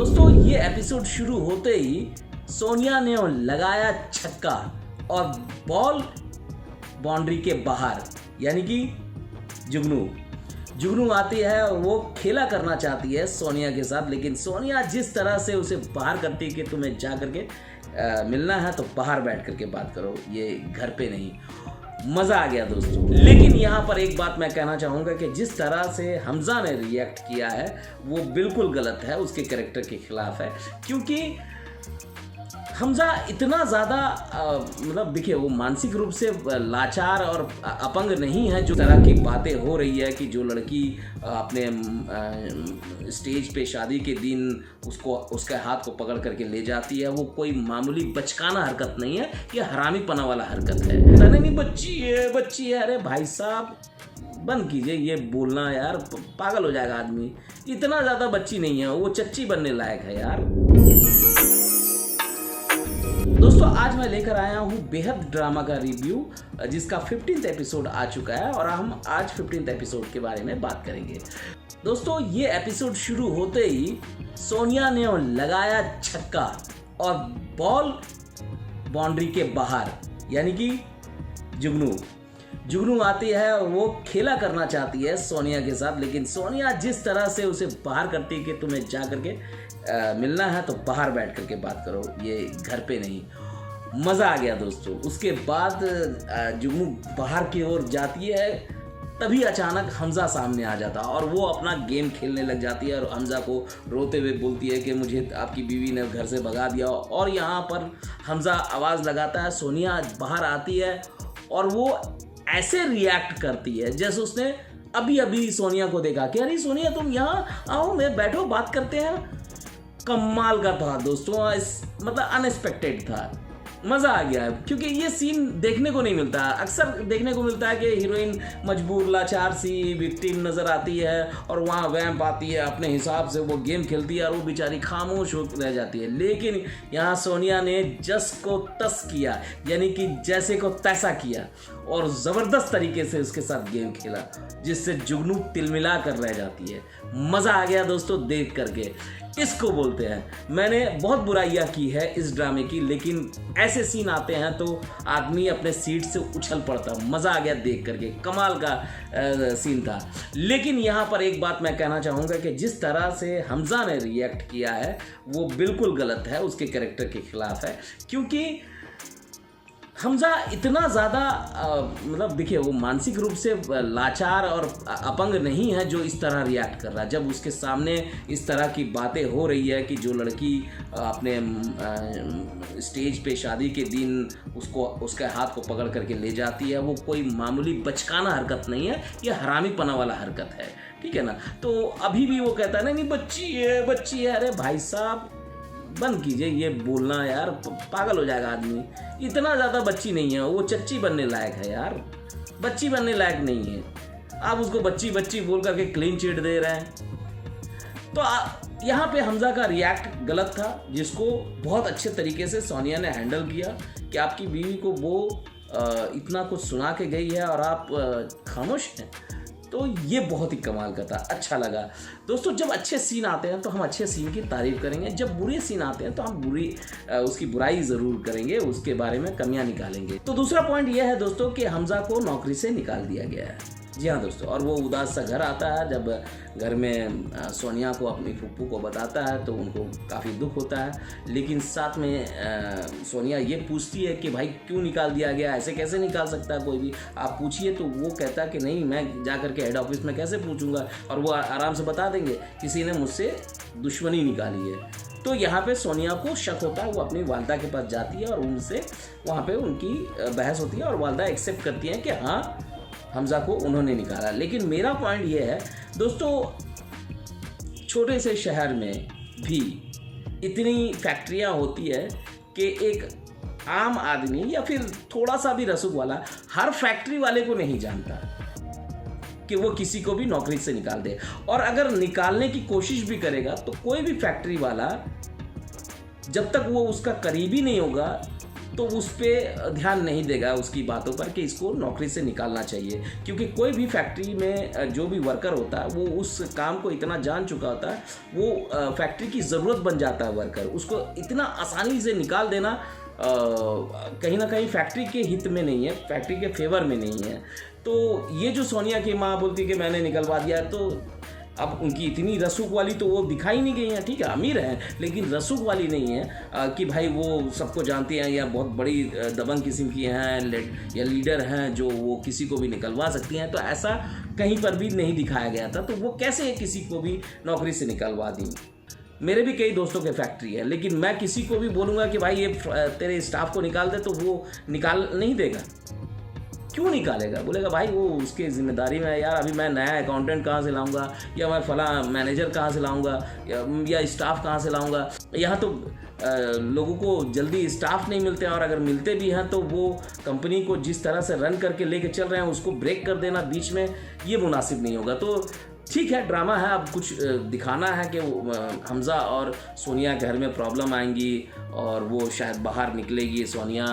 दोस्तों ये एपिसोड शुरू होते ही सोनिया ने लगाया छक्का और बॉल बाउंड्री के बाहर, यानी कि जुगनू आती है और वो खेला करना चाहती है सोनिया के साथ, लेकिन सोनिया जिस तरह से उसे बाहर करती है कि तुम्हें जा करके मिलना है तो बाहर बैठ करके बात करो, ये घर पे नहीं। मज़ा आ गया दोस्तों। लेकिन यहाँ पर एक बात मैं कहना चाहूँगा कि जिस तरह से हमजा ने रिएक्ट किया है वो बिल्कुल गलत है, उसके कैरेक्टर के खिलाफ है, क्योंकि हमजा इतना ज़्यादा मतलब देखिए वो मानसिक रूप से लाचार और अपंग नहीं है। जो तरह की बातें हो रही है कि जो लड़की अपने स्टेज पे शादी के दिन उसके हाथ को पकड़ करके ले जाती है, वो कोई मामूली बचकाना हरकत नहीं है, ये हरामीपना वाला हरकत है। नहीं बच्ची है। अरे भाई साहब बंद कीजिए ये बोलना यार, पागल हो जाएगा आदमी। इतना ज़्यादा बच्ची नहीं है, वो चच्ची बनने लायक है यार। दोस्तों आज मैं लेकर आया हूँ बेहद ड्रामा का रिव्यू, जिसका 15th एपिसोड आ चुका है और हम आज 15th एपिसोड के बारे में बात करेंगे। दोस्तों ये एपिसोड शुरू होते ही सोनिया ने लगाया छक्का और बॉल बाउंड्री के बाहर, यानी कि जुगनू आती है और वो खेला करना चाहती है सोनिया के साथ, लेकिन सोनिया जिस तरह से उसे बाहर करती है कि तुम्हें जा करके मिलना है तो बाहर बैठ करके बात करो, ये घर पे नहीं। मज़ा आ गया दोस्तों। उसके बाद जुगनू बाहर की ओर जाती है, तभी अचानक हमजा सामने आ जाता और वो अपना गेम खेलने लग जाती है और हमजा को रोते हुए बोलती है कि मुझे आपकी बीवी ने घर से भगा दिया। और यहाँ पर हमजा आवाज़ लगाता है, सोनिया बाहर आती है और वो ऐसे रिएक्ट करती है जैसे उसने अभी सोनिया को देखा कि अरे सोनिया तुम यहाँ आओ, मैं बैठो बात करते हैं। कमाल का था दोस्तों, मतलब अनएक्सपेक्टेड था। मज़ा आ गया क्योंकि ये सीन देखने को नहीं मिलता। अक्सर देखने को मिलता है कि हीरोइन मजबूर लाचार सी विक्टिम नज़र आती है और वहाँ वैम्प आती है, अपने हिसाब से वो गेम खेलती है और वो बेचारी खामोश हो रह जाती है। लेकिन यहाँ सोनिया ने जस को तस किया, यानी कि जैसे को तैसा किया और ज़बरदस्त तरीके से उसके साथ गेम खेला, जिससे जुगनू तिलमिला कर रह जाती है। मज़ा आ गया दोस्तों देख करके। इसको बोलते हैं, मैंने बहुत बुराइयाँ की है इस ड्रामे की, लेकिन ऐसे सीन आते हैं तो आदमी अपने सीट से उछल पड़ता। मज़ा आ गया देख करके, कमाल का सीन था। लेकिन यहाँ पर एक बात मैं कहना चाहूँगा कि जिस तरह से हमजा ने रिएक्ट किया है वो बिल्कुल गलत है, उसके कैरेक्टर के खिलाफ है, क्योंकि हमजा इतना ज़्यादा मतलब देखिए वो मानसिक रूप से लाचार और अपंग नहीं है जो इस तरह रिएक्ट कर रहा है। जब उसके सामने इस तरह की बातें हो रही है कि जो लड़की अपने स्टेज पे शादी के दिन उसके हाथ को पकड़ करके ले जाती है, वो कोई मामूली बचकाना हरकत नहीं है, ये हरामीपना वाला हरकत है, ठीक है ना। तो अभी भी वो कहता है नहीं बच्ची है। अरे भाई साहब बंद कीजिए ये बोलना यार, पागल हो जाएगा आदमी। इतना ज़्यादा बच्ची नहीं है, वो चच्ची बनने लायक है यार, बच्ची बनने लायक नहीं है। आप उसको बच्ची बोल करके क्लीन चिट दे रहे हैं। तो यहाँ पे हमजा का रिएक्ट गलत था, जिसको बहुत अच्छे तरीके से सोनिया ने हैंडल किया कि आपकी बीवी को वो इतना कुछ सुना के गई है और आप खामोश हैं। तो ये बहुत ही कमाल का था, अच्छा लगा दोस्तों। जब अच्छे सीन आते हैं तो हम अच्छे सीन की तारीफ करेंगे, जब बुरे सीन आते हैं तो हम उसकी बुराई ज़रूर करेंगे, उसके बारे में कमियां निकालेंगे। तो दूसरा पॉइंट यह है दोस्तों कि हमजा को नौकरी से निकाल दिया गया है। जी हाँ दोस्तों, और वो उदास सा घर आता है। जब घर में सोनिया को अपनी फूफू को बताता है तो उनको काफ़ी दुख होता है, लेकिन साथ में सोनिया ये पूछती है कि भाई क्यों निकाल दिया गया, ऐसे कैसे निकाल सकता है कोई भी, आप पूछिए। तो वो कहता है कि नहीं, मैं जा करके हेड ऑफिस में कैसे पूछूंगा, और वो आराम से बता देंगे किसी ने मुझसे दुश्मनी निकाली है। तो यहाँ पे सोनिया को शक होता है, वो अपनी वालदा के पास जाती है और उनसे वहाँ पे उनकी बहस होती है और वालदा एक्सेप्ट करती है कि हाँ हमजा को उन्होंने निकाला। लेकिन मेरा पॉइंट ये है दोस्तों, छोटे से शहर में भी इतनी फैक्ट्रियाँ होती है कि एक आम आदमी या फिर थोड़ा सा भी रसूख वाला हर फैक्ट्री वाले को नहीं जानता कि वो किसी को भी नौकरी से निकाल दे। और अगर निकालने की कोशिश भी करेगा तो कोई भी फैक्ट्री वाला जब तक वो उसका करीबी नहीं होगा तो उस पर ध्यान नहीं देगा उसकी बातों पर कि इसको नौकरी से निकालना चाहिए। क्योंकि कोई भी फैक्ट्री में जो भी वर्कर होता है वो उस काम को इतना जान चुका होता है, वो फैक्ट्री की ज़रूरत बन जाता है वर्कर। उसको इतना आसानी से निकाल देना कहीं ना कहीं फैक्ट्री के हित में नहीं है, फैक्ट्री के फेवर में नहीं है। तो ये जो सोनिया की माँ बोलती कि मैंने निकलवा दिया, तो अब उनकी इतनी रसूख वाली तो वो दिखाई नहीं गई हैं। ठीक है, अमीर हैं लेकिन रसूख वाली नहीं है कि भाई वो सबको जानती हैं या बहुत बड़ी दबंग किस्म की हैं या लीडर हैं जो वो किसी को भी निकलवा सकती हैं। तो ऐसा कहीं पर भी नहीं दिखाया गया था। तो वो कैसे किसी को भी नौकरी से निकलवा दी। मेरे भी कई दोस्तों के फैक्ट्री है, लेकिन मैं किसी को भी बोलूँगा कि भाई ये तेरे स्टाफ को निकाल दे, तो वो निकाल नहीं देगा। क्यों निकालेगा? बोलेगा भाई वो उसके ज़िम्मेदारी में है यार, अभी मैं नया अकाउंटेंट कहाँ से लाऊंगा, या मैं फला मैनेजर कहाँ से लाऊंगा, या स्टाफ कहाँ से लाऊंगा। यहाँ तो लोगों को जल्दी स्टाफ नहीं मिलते हैं, और अगर मिलते भी हैं तो वो कंपनी को जिस तरह से रन करके लेके चल रहे हैं उसको ब्रेक कर देना बीच में, ये मुनासिब नहीं होगा। तो ठीक है, ड्रामा है, अब कुछ दिखाना है कि हमज़ा और सोनिया के घर में प्रॉब्लम आएंगी और वो शायद बाहर निकलेगी सोनिया।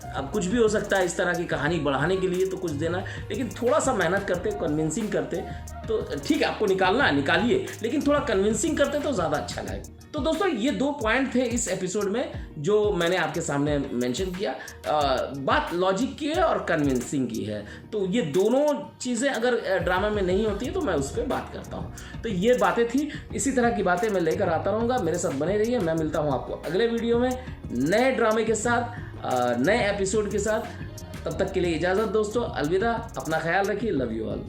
अब कुछ भी हो सकता है, इस तरह की कहानी बढ़ाने के लिए तो कुछ देना है, लेकिन थोड़ा सा मेहनत करते, कन्विंसिंग करते तो ठीक है। आपको निकालना है निकालिए, लेकिन थोड़ा कन्विंसिंग करते तो ज़्यादा अच्छा लगे। तो दोस्तों ये 2 पॉइंट थे इस एपिसोड में जो मैंने आपके सामने मेंशन किया। बात लॉजिक की है और कन्विंसिंग की है। तो ये दोनों चीज़ें अगर ड्रामा में नहीं होती है तो मैं उस पर बात करता हूँ। तो ये बातें थी, इसी तरह की बातें मैं लेकर आता रहूँगा। मेरे साथ बने रहिए। मैं मिलता हूँ आपको अगले वीडियो में नए ड्रामे के साथ, नए एपिसोड के साथ। तब तक के लिए इजाज़त दोस्तों, अलविदा। अपना ख्याल रखिए। Love you all.